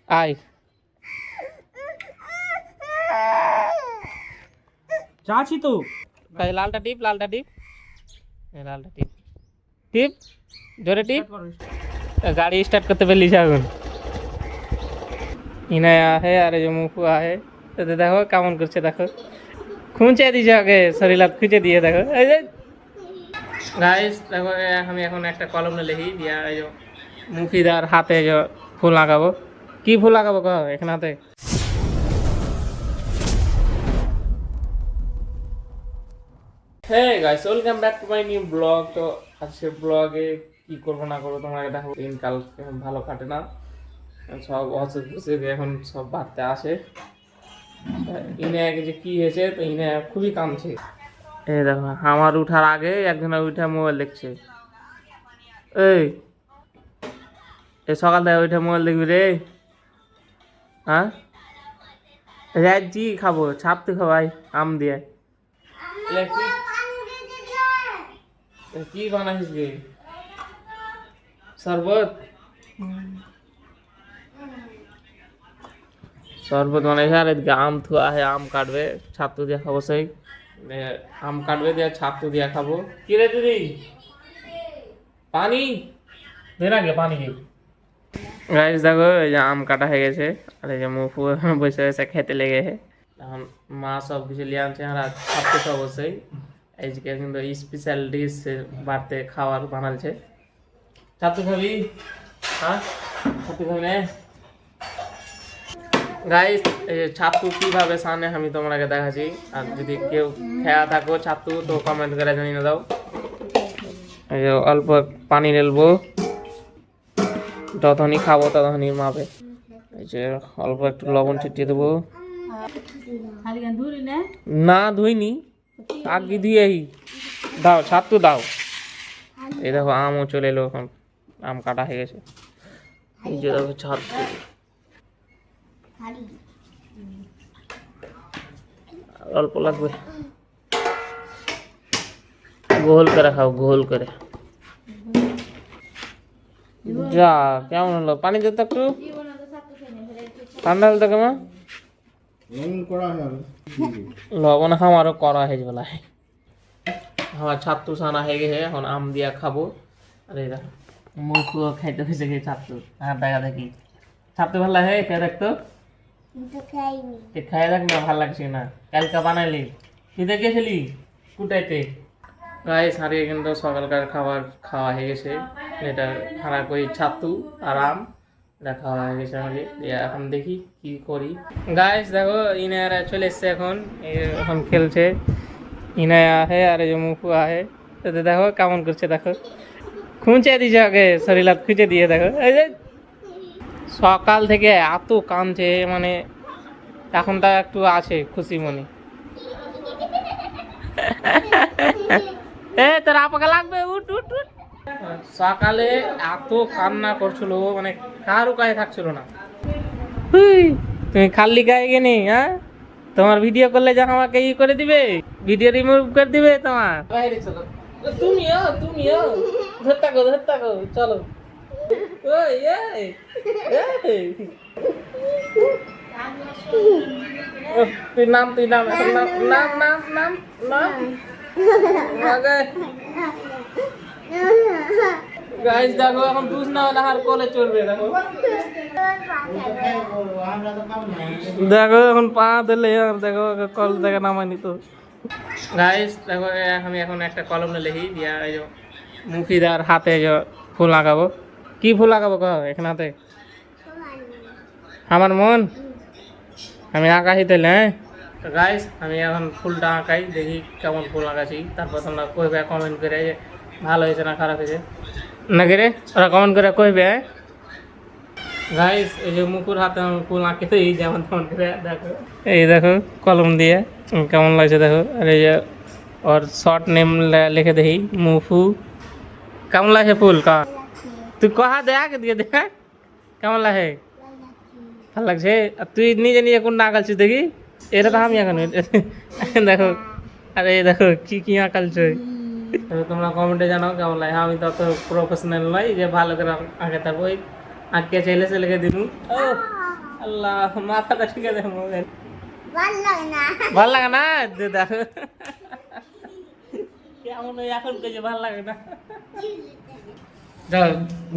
আয় চাচ্ছি তো। লালটা টিপ লালটা টিপ লালটা টিপ টিপ জোরে টিপ গাড়ি স্টার্ট করতে পারলিস এখন ইনায়া है अरे जो मुफुआ है तो देखो কেমন করছে দেখো খুঁজে দিয়েছে আগে শরীর হাত খুঁজে দিয়ে দেখো এই যে গাইস দেখো আমি এখন একটা কলম নিয়ে লিখি দিয়া এই যে মুফিদার হাতে যে ফুল লাগাবো কি ফুল লাগাবো কহ এখানে হাতে হ্যাঁ guys welcome back to my new blog. তো আজকের ব্লগে কি করবো না করবো তোমাকে দেখো দিনকাল ভালো কাটে না সব অসুখ বিসুখ এখন সব বাড়তে আসে ইনে যে কি হয়েছে তো ইনে খুবই কামছে এই দেখো আমার উঠার আগে একজন উঠে মোবাইল দেখছে এই সকাল থেকে উঠে মোবাইল দেখবি রে হ্যাঁ রাজি খাবো ছাপতে খাবাই আম দিয়ে কি বানাইছিস রে শরবত শরবত বানাইছে আর এদিকে আম থুয়া है আম কাটবে ছাতু দিয়ে খাবো সেই আম কাটবে দিয়ে ছাতু দিয়ে খাবো কি রে দিদি পানি দে না গে পানি দে গাইস দেখো এই যে আম কাটা হয়ে গেছে আর এই যে মুফু বসে বসে খেতে লেগে এখন মা সব কিছু লিয়ে আনছে আর ছাতু তো অবশ্যই আজকে কিন্তু স্পেশাল ডিশ বাড়তে খাওয়ার বানালছে ছাতু খাবি হ্যাঁ ছাতু খাবি না গাইস ছাতু কিভাবে সামনে আমি তোমাকে দেখাচ্ছি আর যদি কেউ খেয়া থাকো ছাতু তো কমেন্ট করে জানিয়ে দাও এই যে অল্প পানি ঢেলবো যতক্ষণই খাবো ততক্ষণই মাপে এই যে অল্প একটু লবণ ছিটিয়ে দেবো না ধুইনি আগে দিয়েই দাও ছাতু দাও এই দেখো আমও চলে এলো এখন আম কাটা হয়ে গেছে এই যে দেখো ছাতু অল্প লাগবে গোল করে খাও গোল করে যা কেমন হলো পানি দিতে একটু ঠান্ডা হলো তো কেমন লবণ আমারও করা হয়ে যাবে আমার ছাতু সানা হয়ে গেছে এখন আম দিয়া খাবো আরে দেখো মুখ খাইতে হয়েছে কি ছাতু আর দেখা দেখি ছাতু ভালো লাগে খেয়ে দেখতো খাই দেখ না ভালো লাগছে না কালকা বানাইলি তুই দেখেছিলি কুটাইতে গাইস হারিয়ে কিন্তু সকালকার খাবার খাওয়া হয়ে গেছে এটা খানা করি ছাতু আর আম এটা খাওয়া হয়ে গেছে আমাকে এখন দেখি কি করি গাইস দেখো ইনারা চলে এসছে এখন খেলছে ইনায়া है আর এই যে মুফুয়া है তো দেখো কেমন করছে দেখো খুঁজে দিয়েছে আগে শরীর হাত খুঁজে দিয়ে দেখো এই যে সকাল থেকে এত কাঁদছে মানে এখন তা একটু আছে খুশি মনে তোর আপাকে লাগবে উঠ উঠ উঠ সকালে এত কান্না করছিল মানে কারো গায়ে থাকছিল না তুমি খালি গায়ে গেনি হ্যাঁ তোমার ভিডিও করলে যা আমাকে ই করে দিবে ভিডিও রিমুভ করে দিবে তোমার বাইরে চলো তুমিও ধরতা গো চলো ওই তুই নাম গাইস দেখো এখন বুঝ না হলে আর কলে চলবে দেখো এখন পা দিলে দেখো কল থেকে নামানি তো গাইস দেখো আমি এখন একটা কলম নিয়ে লিখি দিয়া এই যে মুফিদার হাতে যে ফুল লাগাবো কি ফুল লাগাবো কহ এখানে হাতে আমার মন আমি আঁকাই তাহলে হ্যাঁ গাইস আমি এখন ফুলটা আঁকাই দেখি কেমন ফুল আঁকাছি তারপর তোমরা কইবে কমেন্ট করে যে ভালো হয়েছে না খারাপ হয়েছে নাকি রে ওরা কমেন্ট করে কইবে হ্যাঁ গাইস এই যে মুকুর হাতে আমি ফুল আঁকে তো এই যেমন তেমন করে দেখো এই দেখো কলম দিয়ে কেমন লাগছে দেখো আর এই যে ওর শর্ট নেম লিখে দেখি মুফু কেমন লাগে ফুল কা তুই কহা দেখ দিয়ে দেখ কেমন লাগে ভালো লাগছে আর তুই নিজে কোনটা আঁকালছিস দেখি এটা তো আমি এখন দেখো আরে দেখো কি আঁকালছ তোমরা কমেন্টে জানাও কেমন লাগে আমি তো অত প্রফেশনাল নয় যে ভালো করে আঁকে থাকবো আজকে ছেলে ছেলেকে দিন ও আল্লাহ মাথাটা ঠিক আছে মোবাইল ভাল লাগে না দেখো কেমন এখন কেছে ভাল লাগে না যাও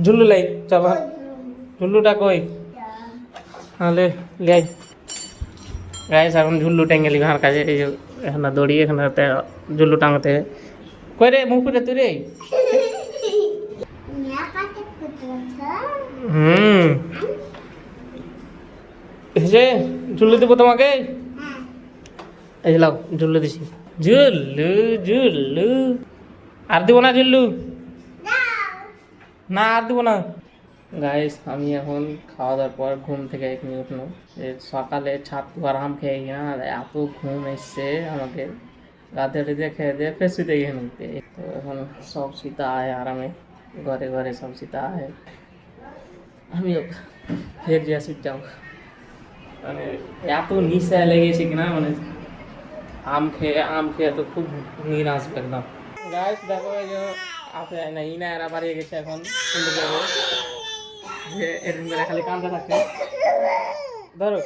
ঝুল্লু লাই চল ঝুল্লুটা কই তাহলে লাই গাইস এখন ঝুল্লু টেঙ্গেলি ঘাড় কাছে এই যে এখানে দড়ি এখানে ঝুল্লু টাঙাতে কই রে মুখ ফুটে তুই রে হুম এই যে ঝুল্লু দেবো তোমাকে এই লাও ঝুল্লু দিছি ঝুল্লু ঝুল্লু আর দিব না ঝুল্লু না আর দিব না গাইস আমি এখন খাওয়া দাওয়ার পর ঘুম থেকে এখানে উঠলো সকালে ছাতু আর আম খেয়ে গিয়ে না এত ঘুম এসছে আমাকে রাতে রেতে খেয়ে দিয়ে ফের শুতে গিয়ে নিতে তো এখন সব শীতা আয় আরামে ঘরে ঘরে সব শীতা আয় আমিও ফের যা শুট যাও মানে এত নিশা লেগেছে কিনা মানে আম খেয়ে তো খুব নির আসবে একদম গাইস দেখো এই যে আপনি না ইনা এরা বাড়িয়ে গেছে এখন সুন্দর যাবো যে এরকম করে খালি কান্দা থাকে ধরো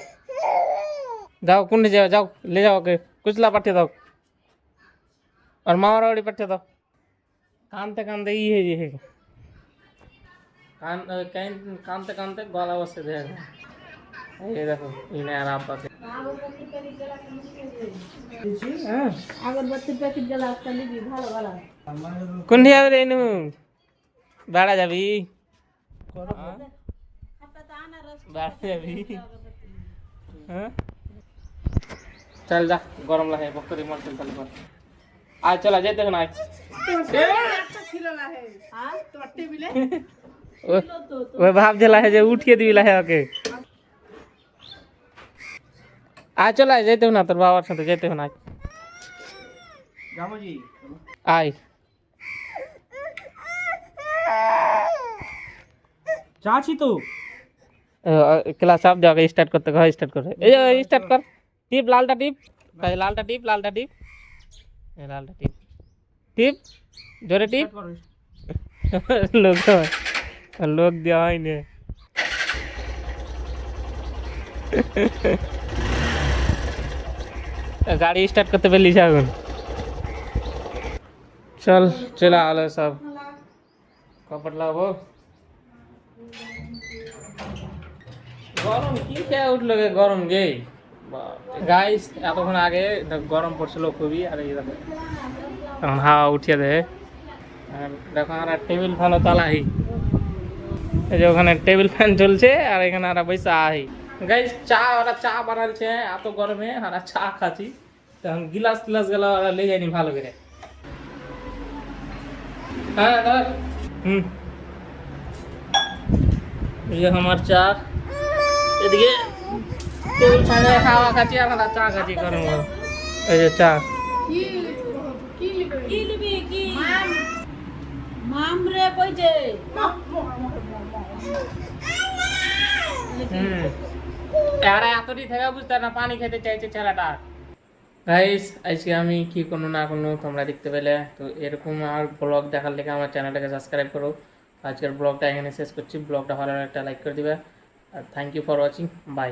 যাও কোনটা যাও যাও ले जाओ ওকে কুচলা পাঠিয়ে দাও আর মামার বাড়ি পাঠিয়ে দাও কানতে কানতে ই হয়ে যে কানতে কানতে গলা বসে দেয় এই দেখো ইনা আর আব্বাকে আগরবাতির প্যাকেট জ্বালা একটা নিবি ভালো ভালো কোন যাবে রে নু বেড়া যাবি বেড়া যাবি হ্যাঁ চল যা গরম লাগে বকরি মন চল চল আয় চলা যেতে না আয় ওই ভাব জেলা है যে উঠিয়ে দিবি লাহে ওকে আয় চল আয় যেতে না তোর বাবার সাথে যেতে না যাবো জি আয় চাচ্ছি তো क्लास आप जाओगे स्टार्ट करते कहो स्टार्ट कर ए स्टार्ट कर टिप लालटा टिप कहे लालटा टिप ए लालटा टिप टिप जोरे टिप लोग दिया है ने गाड़ी स्टार्ट करते पहले जागुन चल चला आलो सब कपड़ लाओ গরম কি খেয়ে উঠলো গে গরম গে গাইস এতক্ষণ আগে গরম পড়ছিল খুবই আর এই দেখো এখন হাওয়া উঠিয়ে দেয় আর দেখো আর টেবিল ফ্যানও চালাই এই যে ওখানে টেবিল ফ্যান চলছে আর এখানে আর বসে আহি গাইস ওরা চা বানাচ্ছে এত গরমে আর চা খাচ্ছি তখন গিলাস গেল ওরা লে যায়নি ভালো করে হ্যাঁ ধর এই যে আমার চা এদিকে টেবিল ফ্যানে খাওয়া খাচ্ছি আর চা খাচ্ছি গরম গরম এই যে চা কি লিবি কি মাম রে কইছে এরা এতটি থেকে বুঝতে না পানি খেতে চাইছে ছেলেটা গাইস আজকে আমি কি করবো না করবো তোমরা দেখতে পেলে তো এরকম আর ব্লগ দেখার লেগে আমার চ্যানেলটাকে সাবস্ক্রাইব করো আজকের ব্লগটা এখানে শেষ করছি ব্লগটা ভালো একটা লাইক করে দিবে আর thank you for watching by